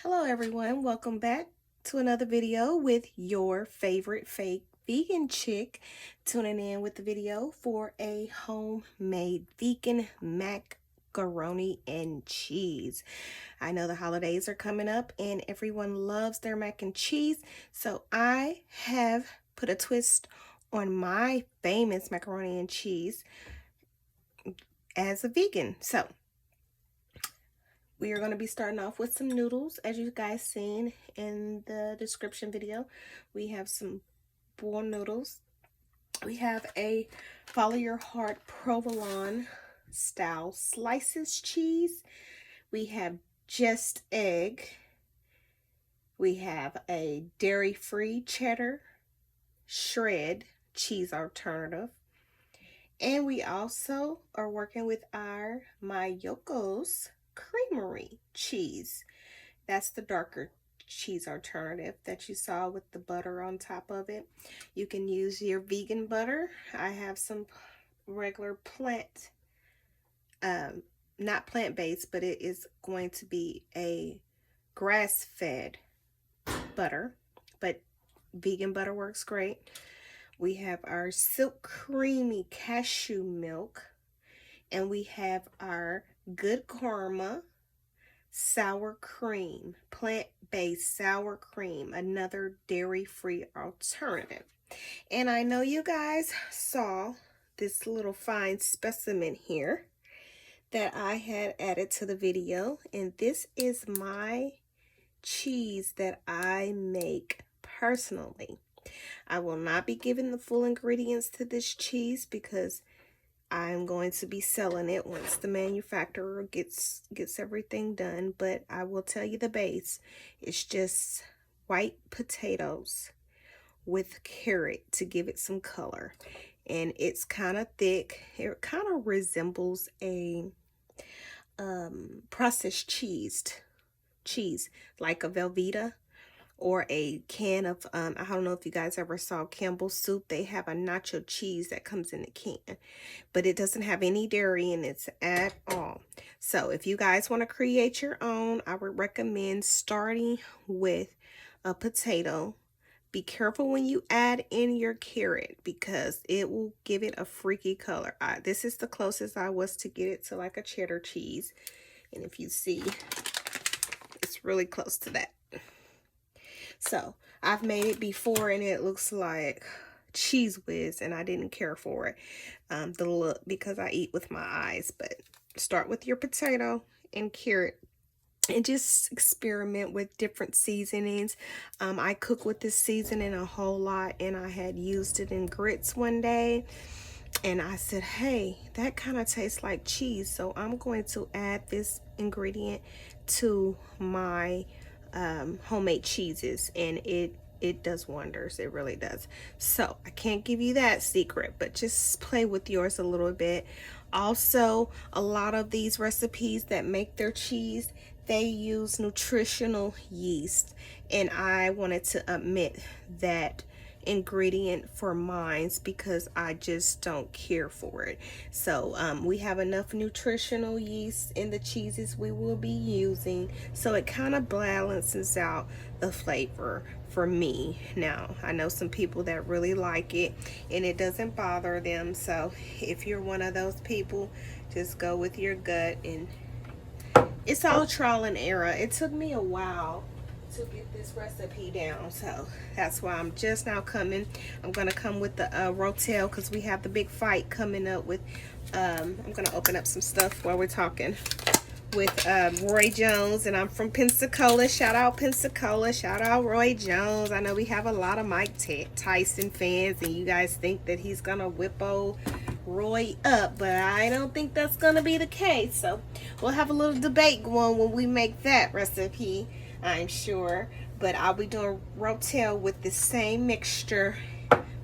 Hello everyone, welcome back to another video with your favorite fake vegan chick, tuning in with the video for a homemade vegan macaroni and cheese. I know the holidays are coming up and everyone loves their mac and cheese, so I have put a twist on my famous macaroni and cheese as a vegan. So we are going to be starting off with some noodles. As you guys seen in the description video, we have some boiled noodles. We have a follow your heart provolone style slices cheese. We have just egg. We have a dairy-free cheddar shred cheese alternative. And we also are working with our Miyokos creamery cheese. That's the darker cheese alternative that you saw with the butter on top of it. You can use your vegan butter. I have some regular plant, not plant-based, but it is going to be a grass-fed butter, but vegan butter works great. We have our silk creamy cashew milk, and we have our Good Karma sour cream, plant-based sour cream, another dairy-free alternative. And I know you guys saw this little fine specimen here that I had added to the video, and this is my cheese that I make personally. I will not be giving the full ingredients to this cheese because I'm going to be selling it once the manufacturer gets everything done, but I will tell you the base. It's just white potatoes with carrot to give it some color, and it's kind of thick. It kind of resembles a processed cheese like a Velveeta, or a can of, I don't know if you guys ever saw Campbell's soup. They have a nacho cheese that comes in the can, but it doesn't have any dairy in it at all. So if you guys want to create your own, I would recommend starting with a potato. Be careful when you add in your carrot because it will give it a freaky color. This is the closest I was to get it to like a cheddar cheese. And if you see, it's really close to that. So I've made it before and it looks like Cheese Whiz, and I didn't care for it, the look, because I eat with my eyes. But start with your potato and carrot and just experiment with different seasonings. I cook with this seasoning a whole lot, and I had used it in grits one day, and I said, hey, that kind of tastes like cheese, so I'm going to add this ingredient to my homemade cheeses, and it does wonders. It really does. So I can't give you that secret, but just play with yours a little bit. Also, a lot of these recipes that make their cheese, they use nutritional yeast, and I wanted to omit that ingredient for mines because I just don't care for it. So we have enough nutritional yeast in the cheeses we will be using, so it kind of balances out the flavor for me. Now I know some people that really like it and it doesn't bother them, so if you're one of those people, just go with your gut, and it's all trial and error. It took me a while to get this recipe down, so that's why I'm just now coming. I'm gonna come with the rotel because we have the big fight coming up with I'm gonna open up some stuff while we're talking with Roy Jones, and I'm from Pensacola. Shout out Pensacola, shout out Roy Jones. I know we have a lot of Mike Tyson fans, and you guys think that he's gonna whip old Roy up, but I don't think that's gonna be the case. So we'll have a little debate going when we make that recipe, I'm sure. But I'll be doing rotel with the same mixture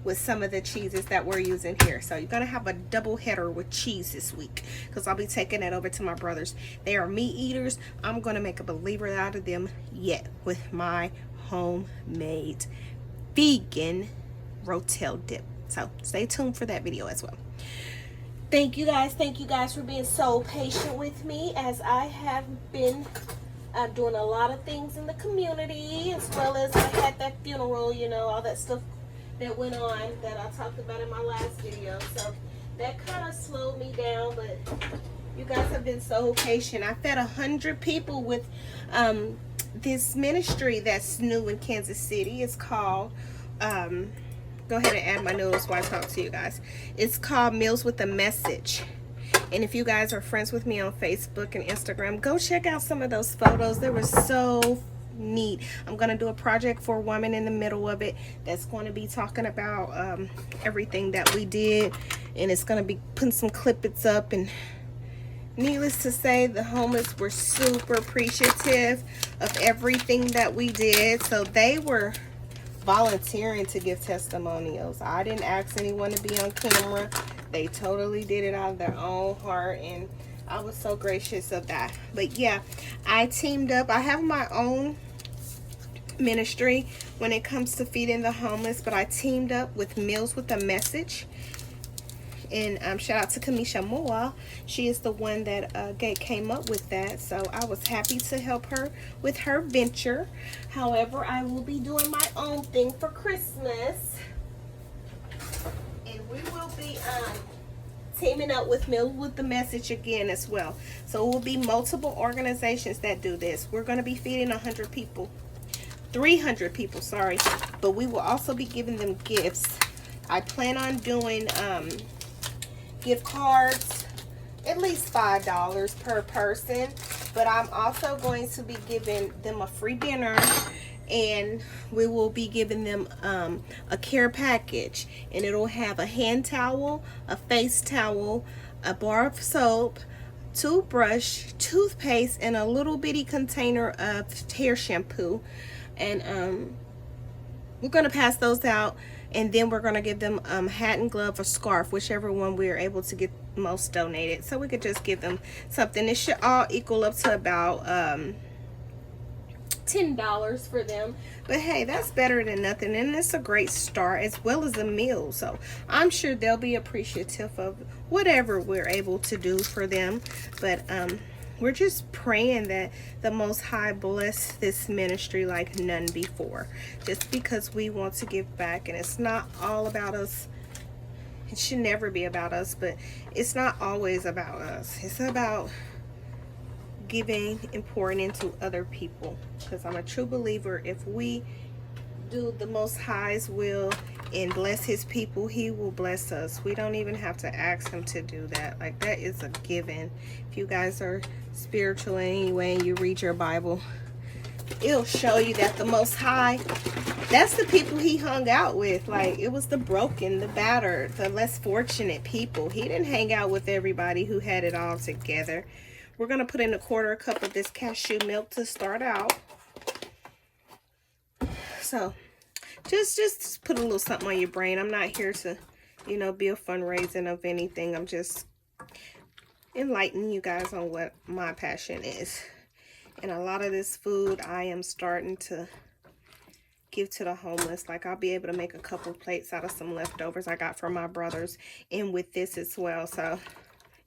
with some of the cheeses that we're using here. So you're gonna have a double header with cheese this week because I'll be taking that over to my brothers. They are meat eaters. I'm gonna make a believer out of them yet with my homemade vegan rotel dip. So stay tuned for that video as well. Thank you guys for being so patient with me as I have been I'm doing a lot of things in the community, as well as I had that funeral, you know, all that stuff that went on that I talked about in my last video. So that kind of slowed me down, but you guys have been so patient. I fed 100 people with this ministry that's new in Kansas City. It's called, go ahead and add my noodles while I talk to you guys. It's called Meals with a Message. And if you guys are friends with me on Facebook and Instagram, go check out some of those photos. They were so neat. I'm going to do a project for Woman in the middle of it that's going to be talking about everything that we did. And it's going to be putting some clippets up. And needless to say, the homeless were super appreciative of everything that we did. So they were volunteering to give testimonials. I didn't ask anyone to be on camera. They totally did it out of their own heart, and I was so gracious of that. But yeah, I teamed up. I have my own ministry when it comes to feeding the homeless, but I teamed up with Meals with a Message. And shout out to Kamisha Moa. She is the one that came up with that. So I was happy to help her with her venture. However, I will be doing my own thing for Christmas. And we will be teaming up with Meals with the Message again as well. So it will be multiple organizations that do this. We're going to be feeding 100 people. 300 people, sorry. But we will also be giving them gifts. I plan on doing gift cards, at least $5 per person, but I'm also going to be giving them a free dinner, and we will be giving them a care package, and it'll have a hand towel, a face towel, a bar of soap, toothbrush, toothpaste, and a little bitty container of hair shampoo. And we're going to pass those out. And then we're going to give them hat and glove or scarf, whichever one we're able to get most donated. So we could just give them something. It should all equal up to about $10 for them. But hey, that's better than nothing. And it's a great start as well as a meal. So I'm sure they'll be appreciative of whatever we're able to do for them. But we're just praying that the Most High bless this ministry like none before. Just because we want to give back. And it's not all about us. It should never be about us. But it's not always about us. It's about giving and pouring into other people. Because I'm a true believer. If we do the Most High's will and bless his people, he will bless us. We don't even have to ask him to do that. Like, that is a given. If you guys are spiritual anyway and you read your Bible, it'll show you that the Most High, that's the people he hung out with. Like, it was the broken, the battered, the less fortunate people. He didn't hang out with everybody who had it all together. We're going to put in a 1/4 cup of this cashew milk to start out. So just put a little something on your brain. I'm not here to, you know, be a fundraising of anything. I'm just enlightening you guys on what my passion is. And a lot of this food I am starting to give to the homeless. Like, I'll be able to make a couple plates out of some leftovers I got from my brothers, and with this as well. So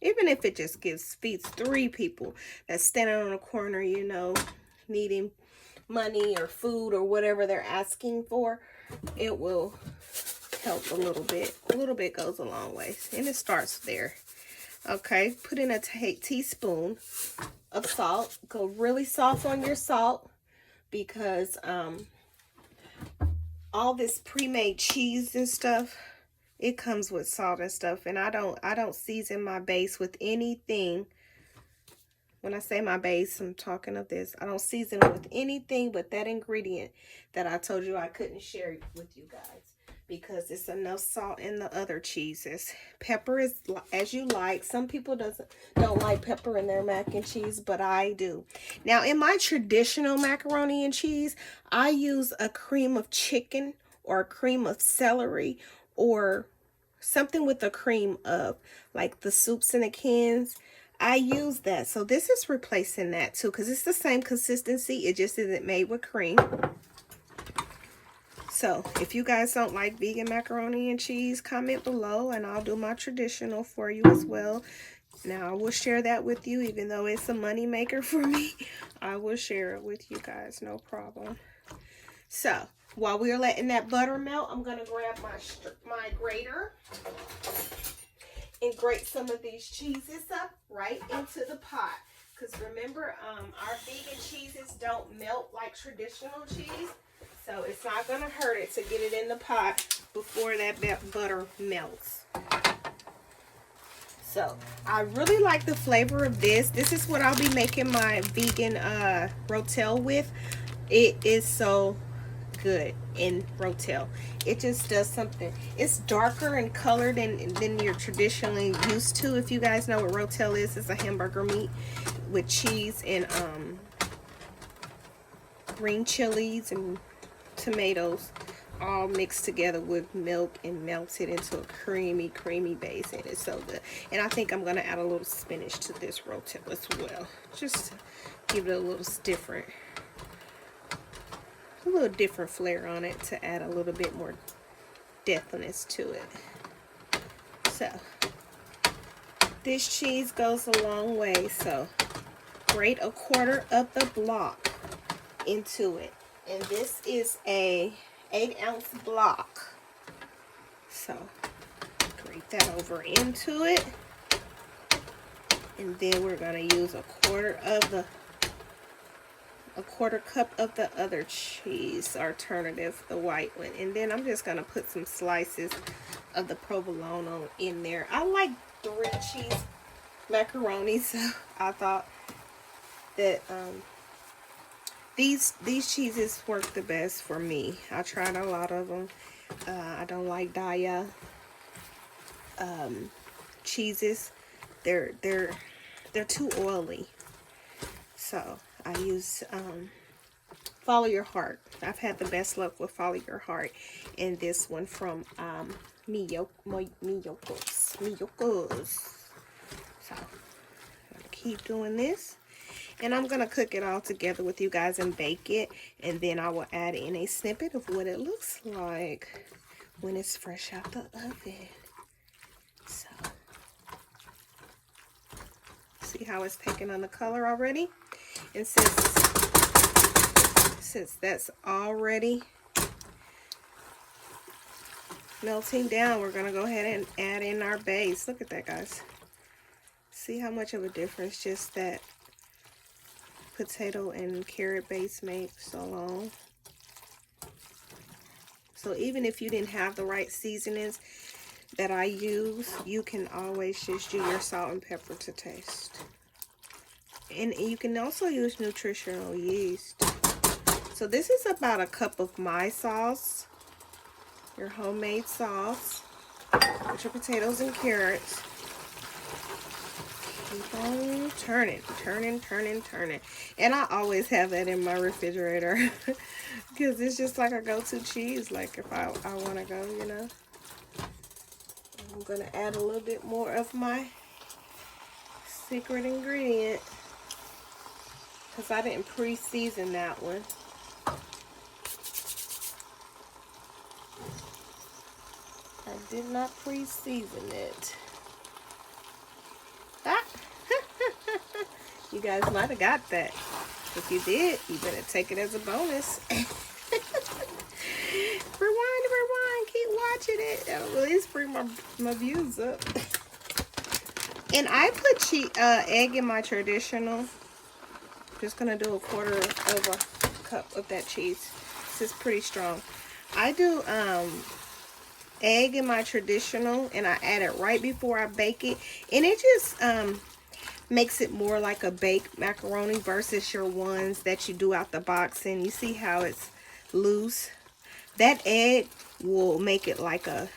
even if it just feeds 3 people that's standing on a corner, you know, needing money or food or whatever they're asking for, it will help a little bit. A little bit goes a long way, and it starts there. Okay, put in a teaspoon of salt. Go really soft on your salt, because all this pre-made cheese and stuff, it comes with salt and stuff, and I don't season my base with anything. When I say my base, I'm talking of this. I don't season it with anything but that ingredient that I told you I couldn't share with you guys, because it's enough salt in the other cheeses. Pepper is as you like. Some people don't like pepper in their mac and cheese, but I do. Now, in my traditional macaroni and cheese, I use a cream of chicken or a cream of celery or something with a cream of, like the soups in the cans. I use that. So this is replacing that too, because it's the same consistency. It just isn't made with cream. So if you guys don't like vegan macaroni and cheese, comment below and I'll do my traditional for you as well. Now, I will share that with you, even though it's a money maker for me. I will share it with you guys, no problem. So, while we're letting that butter melt, I'm going to grab my grater and grate some of these cheeses up right into the pot. Because remember, our vegan cheeses don't melt like traditional cheese. So, it's not going to hurt it to get it in the pot before that butter melts. So, I really like the flavor of this. This is what I'll be making my vegan rotel with. It is so good in rotel. It just does something. It's darker in color than you're traditionally used to. If you guys know what rotel is, it's a hamburger meat with cheese and green chilies and tomatoes all mixed together with milk and melted into a creamy base, and it's so good. And I think I'm going to add a little spinach to this rotel as well, just to give it a little different flair on it, to add a little bit more depthness to it. So this cheese goes a long way, so grate a quarter of the block into it, and this is a 8-ounce block. So grate that over into it, and then we're going to use a quarter cup of the other cheese alternative, the white one, and then I'm just going to put some slices of the provolone on in there. I like 3 cheese macaroni, so I thought that these cheeses work the best for me. I tried a lot of them. I don't like Daya cheeses. They're too oily. So I use Follow Your Heart. I've had the best luck with Follow Your Heart, and this one from Miyokos. So I'm gonna keep doing this. And I'm going to cook it all together with you guys and bake it. And then I will add in a snippet of what it looks like when it's fresh out the oven. So, see how it's taking on the color already? And since that's already melting down, we're going to go ahead and add in our base. Look at that, guys. See how much of a difference just that potato and carrot base makes alone. So even if you didn't have the right seasonings that I use, you can always just do your salt and pepper to taste. And you can also use nutritional yeast. So this is about a cup of my sauce, your homemade sauce, with your potatoes and carrots. Keep on turning. And I always have that in my refrigerator because it's just like a go-to cheese, like if I want to go, you know. I'm going to add a little bit more of my secret ingredient because I didn't pre-season that one. I did not pre-season it. Ah! You guys might have got that. If you did, you better take it as a bonus. Rewind, keep watching it. That'll at least bring my views up. And I put egg in my traditional. Just gonna do a quarter of a cup of that cheese. This is pretty strong. I do egg in my traditional, and I add it right before I bake it, and it just makes it more like a baked macaroni versus your ones that you do out the box. And you see how it's loose? That egg will make it like a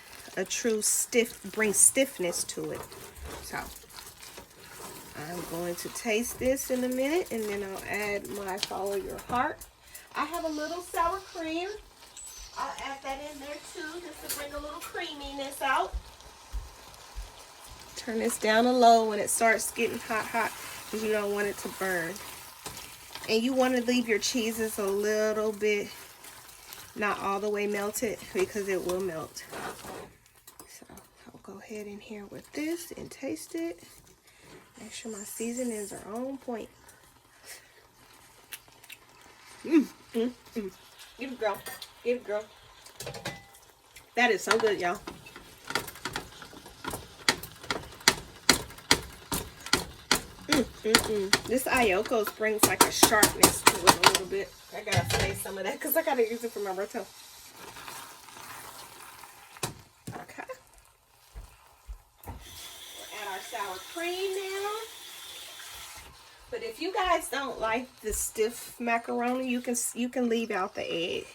true bring stiffness to it. So I'm going to taste this in a minute, and then I'll add my Follow Your Heart. I have a little sour cream. I'll add that in there too, just to bring a little creaminess out. Turn this down to low when it starts getting hot, because you don't want it to burn. And you want to leave your cheeses a little bit, not all the way melted, because it will melt. So I'll go ahead in here with this and taste it. Make sure my seasonings are on point. Get it, girl. Get it, girl. That is so good, y'all. This Miyokos brings like a sharpness to it a little bit. I gotta say some of that because I gotta use it for my rotel. Okay. We'll add our sour cream now. But if you guys don't like the stiff macaroni, you can leave out the egg.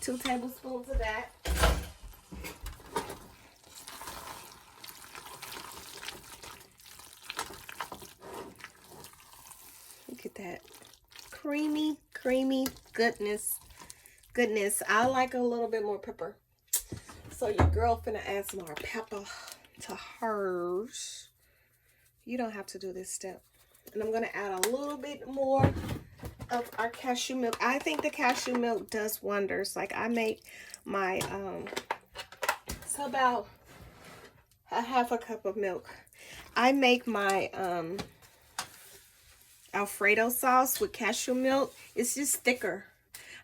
2 tablespoons of that. Look at that. Creamy goodness. I like a little bit more pepper. So your girl finna add some more pepper to hers. You don't have to do this step. And I'm gonna add a little bit more of our cashew milk. I think the cashew milk does wonders. Like I make my so about a half a cup of milk. I make my Alfredo sauce with cashew milk. It's just thicker.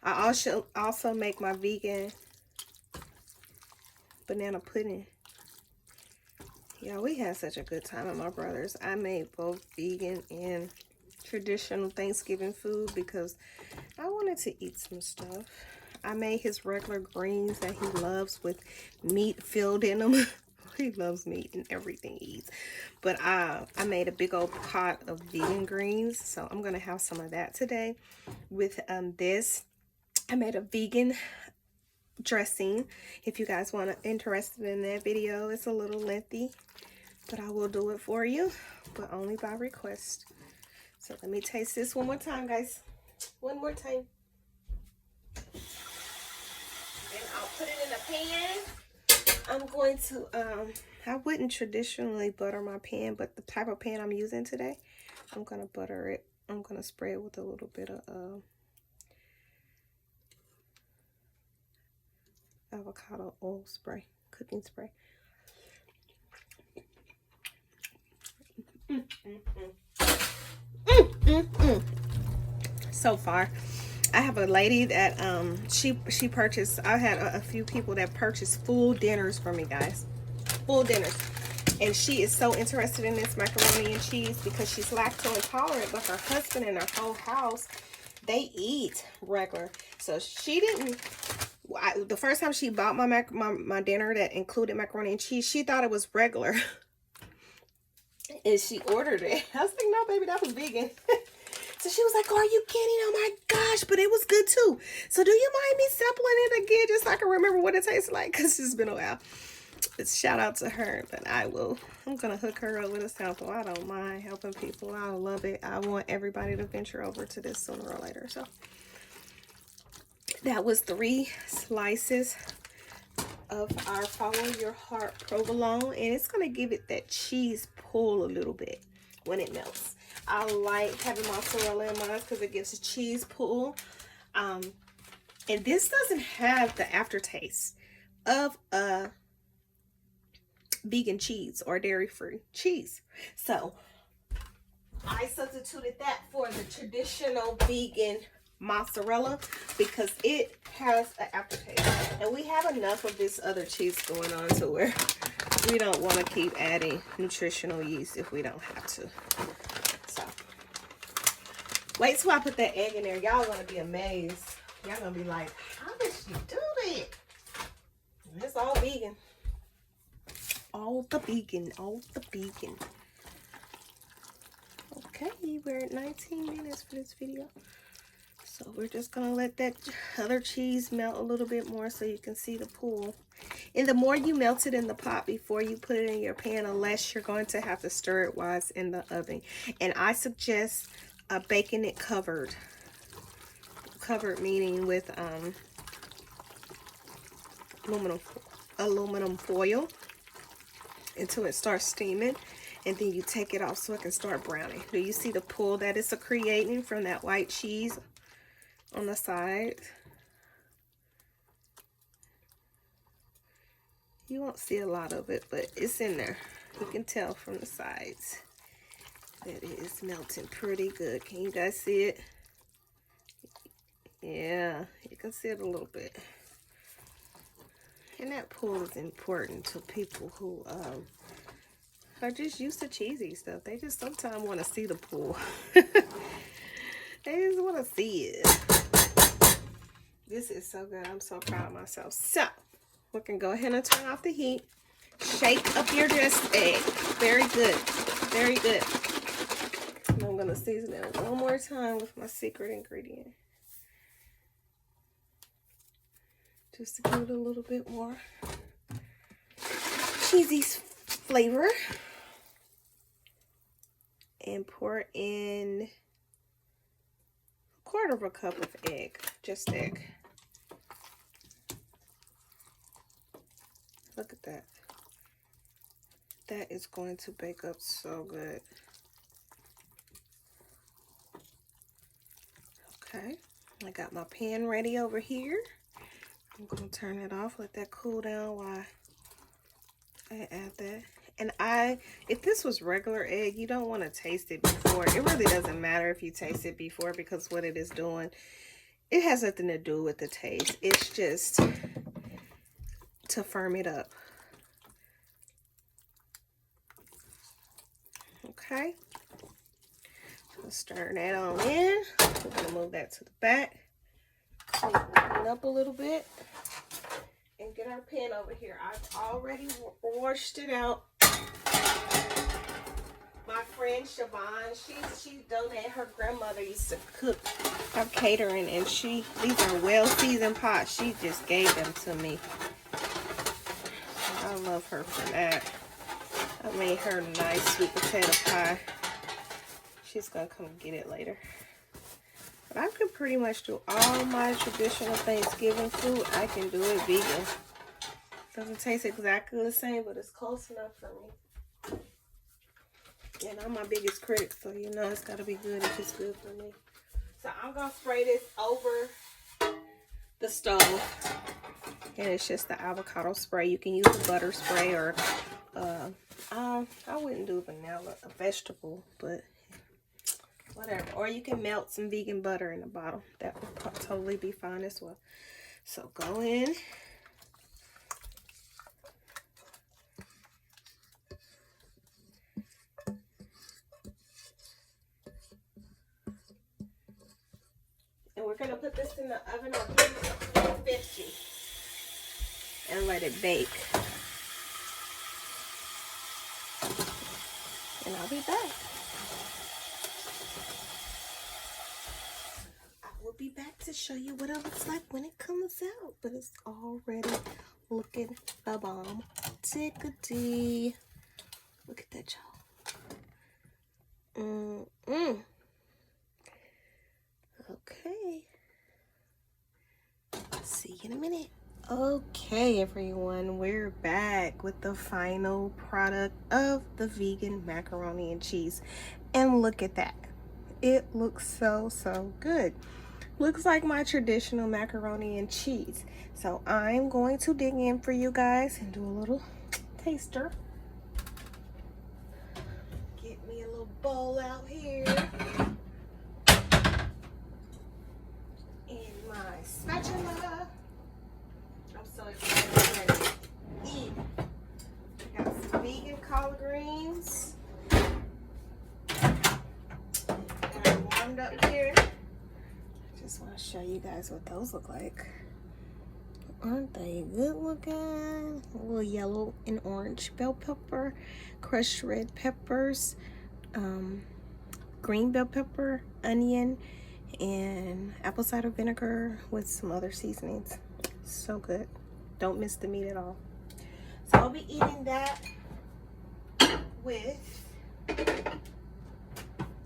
I also make my vegan banana pudding. Yeah, we had such a good time at my brother's. I made both vegan and traditional Thanksgiving food because I wanted to eat some stuff. I made his regular greens that he loves with meat filled in them. He loves meat and everything he eats. But I made a big old pot of vegan greens. So I'm going to have some of that today with this. I made a vegan dressing. If you guys want to interested in that video, it's a little lengthy, but I will do it for you, but only by request. So let me taste this one more time, guys. One more time. And I'll put it in a pan. I'm going to, I wouldn't traditionally butter my pan, but the type of pan I'm using today, I'm going to butter it. I'm going to spray it with a little bit of avocado oil spray, cooking spray. So far, I have a lady that she purchased. I had a few people that purchased full dinners for me, guys, full dinners, and she is so interested in this macaroni and cheese because she's lactose intolerant, but her husband and her whole house, they eat regular. So she didn't. The first time she bought my dinner that included macaroni and cheese, she thought it was regular. And she ordered it. I was like, no, baby, that was vegan. So she was like, are you kidding? Oh my gosh, but it was good too. So do you mind me sampling it again just so I can remember what it tastes like? Because it's been a while. But shout out to her. But I'm going to hook her up with a sample. I don't mind helping people. I love it. I want everybody to venture over to this sooner or later. So that was 3 slices of our Follow Your Heart provolone, and it's going to give it that cheese pull a little bit when it melts. I like having mozzarella in mine because it gives a cheese pull. And this doesn't have the aftertaste of a vegan cheese or dairy-free cheese. So I substituted that for the traditional vegan mozzarella because it has an aftertaste, and we have enough of this other cheese going on to where we don't want to keep adding nutritional yeast if we don't have to. So wait till I put that egg in there. Y'all gonna be amazed. Y'all gonna be like, how did she do that? And it's all vegan. All the vegan. Okay, we're at 19 minutes for this video. So we're just going to let that other cheese melt a little bit more so you can see the pool. And the more you melt it in the pot before you put it in your pan, the less you're going to have to stir it while it's in the oven. And I suggest baking it covered. Covered meaning with aluminum foil until it starts steaming. And then you take it off so it can start browning. Do you see the pull that it's creating from that white cheese on the side? You won't see a lot of it, but it's in there. You can tell from the sides that it is melting pretty good. Can you guys see it? Yeah, you can see it a little bit. And that pull is important to people who are just used to cheesy stuff. They just sometimes want to see the pull. They just want to see it. This is so good. I'm so proud of myself. So, we can go ahead and turn off the heat. Shake up your dressed egg. Very good. Very good. And I'm going to season it one more time with my secret ingredient. Just to give it a little bit more cheesy flavor. And pour in 1/4 cup of egg. Just egg. Look at that. That is going to bake up so good. Okay, I got my pan ready over here. I'm gonna turn it off, let that cool down while I add that. And if this was regular egg, you don't want to taste it before. It really doesn't matter if you taste it before, because what it is doing, it has nothing to do with the taste. It's just to firm it up. Okay, so stir that on in. We're gonna move that to the back. Clean it up a little bit and get our pan over here. I've already washed it out. My friend Siobhan, she donated, her grandmother used to cook, have catering, and these are well seasoned pots. She just gave them to me. I love her for that. I made her a nice sweet potato pie. She's gonna come get it later. But I can pretty much do all my traditional Thanksgiving food. I can do it vegan. Doesn't taste exactly the same, but it's close enough for me. And I'm my biggest critic, so you know it's gotta be good if it's good for me. So I'm gonna spray this over the stove. And it's just the avocado spray. You can use a butter spray, or I wouldn't do vanilla, a vegetable, but whatever. Or you can melt some vegan butter in the bottle. That would totally be fine as well. So go in. And we're going to put this in the oven on 350 and let it bake. And I'll be back. I will be back to show you what it looks like when it comes out. But it's already looking the bomb. Tickety. Look at that, y'all. Okay. See you in a minute. Okay, everyone, we're back with the final product of the vegan macaroni and cheese. And look at that. It looks so good. Looks like my traditional macaroni and cheese. So I'm going to dig in for you guys and do a little taster. Get me a little bowl out here. And my spatula. I'm so excited to eat. I got some vegan collard greens. Got them warmed up here. I just want to show you guys what those look like. Aren't they good looking? A little yellow and orange bell pepper, crushed red peppers, green bell pepper, onion, and apple cider vinegar with some other seasonings. So good. Don't miss the meat at all. So I'll be eating that with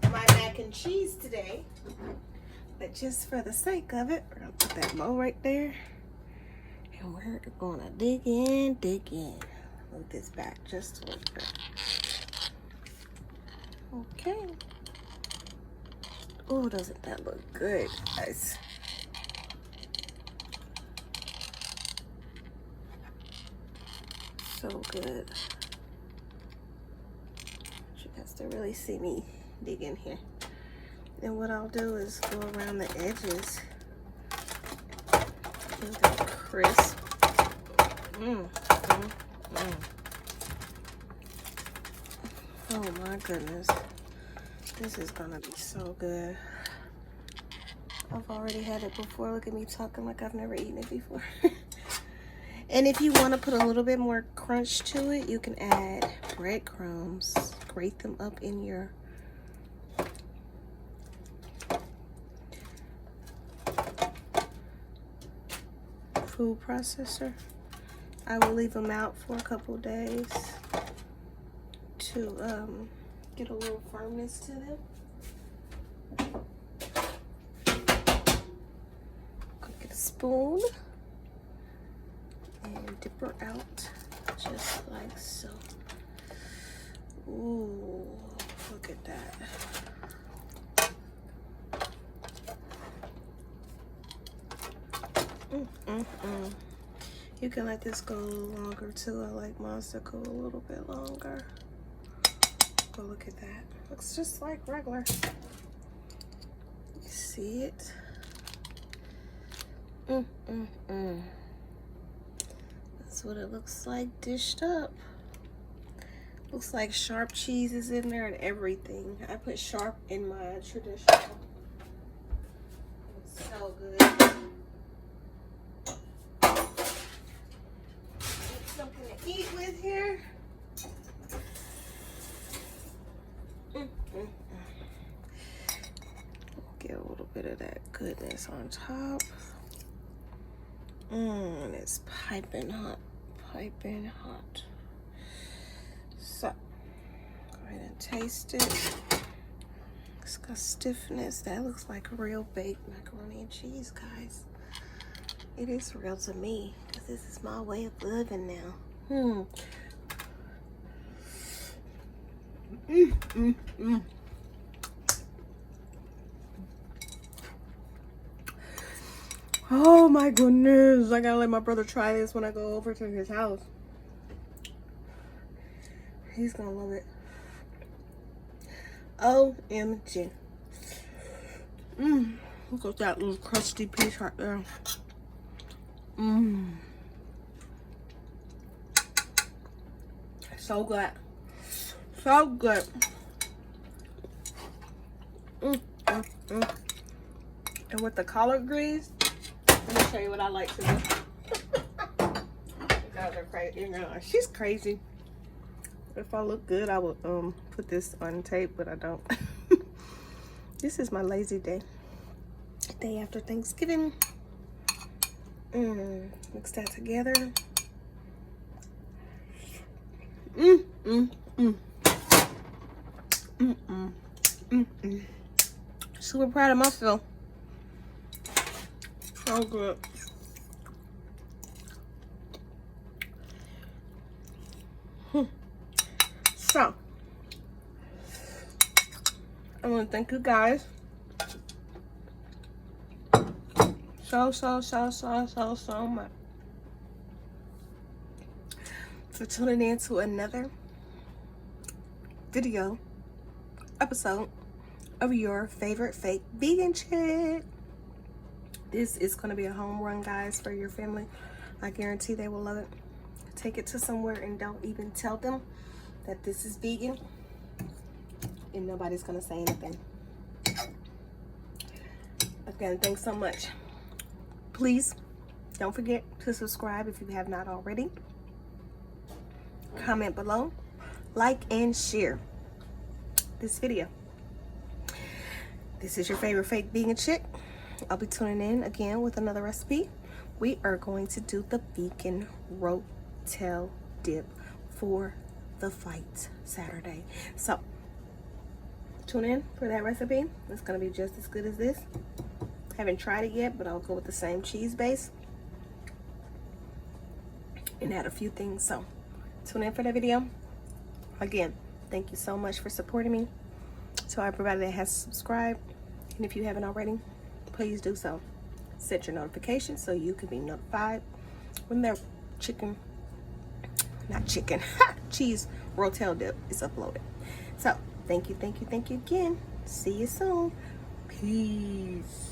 my mac and cheese today. But just for the sake of it, we're gonna put that bowl right there. And we're gonna dig in. Move this back just a little bit. Okay. Oh, doesn't that look good, guys? So good. You guys to really see me dig in here. And what I'll do is go around the edges. Get that crisp. Oh my goodness. This is gonna be so good. I've already had it before. Look at me talking like I've never eaten it before. And if you want to put a little bit more crunch to it, you can add breadcrumbs. Grate them up in your food processor. I will leave them out for a couple days to get a little firmness to them. Get a spoon and dip her out just like so. Ooh, look at that. You can let this go a little longer too. I like mine to go a little bit longer. But look at that. Looks just like regular. You see it? That's what it looks like dished up. Looks like sharp cheese is in there and everything. I put sharp in my traditional. It's so good. Something to eat with here. Get a little bit of that goodness on top. And it's piping hot, piping hot. So, go ahead and taste it. It's got stiffness. That looks like real baked macaroni and cheese, guys. It is real to me, because this is my way of living now. Oh my goodness. I gotta let my brother try this when I go over to his house. He's gonna love it. OMG. Look at that little crusty piece right there. So good. So good. And with the collard greens, let me show you what I like to do. You guys are crazy. You know, she's crazy. If I look good, I will put this on tape, but I don't. This is my lazy day. Day after Thanksgiving. Mix that together. Super proud of myself. So good. So, I want to thank you guys so much for tuning in to another video episode of your favorite fake vegan chick. This is going to be a home run, guys, for your family. I guarantee they will love it. Take it to somewhere and don't even tell them that this is vegan, and nobody's gonna say anything. Again, thanks so much. Please don't forget to subscribe if you have not already. Comment below, like and share this video. This is your favorite fake vegan chick. I'll be tuning in again with another recipe. We are going to do the vegan rotel dip for the fight Saturday. So tune in for that recipe. It's gonna be just as good as this. Haven't tried it yet, but I'll go with the same cheese base and add a few things. So tune in for that video. Again, thank you so much for supporting me. To everybody that has subscribed, and if you haven't already, please do so. Set your notifications so you can be notified when their chicken not chicken, cheese rotel dip is uploaded. So thank you again. See you soon. Peace.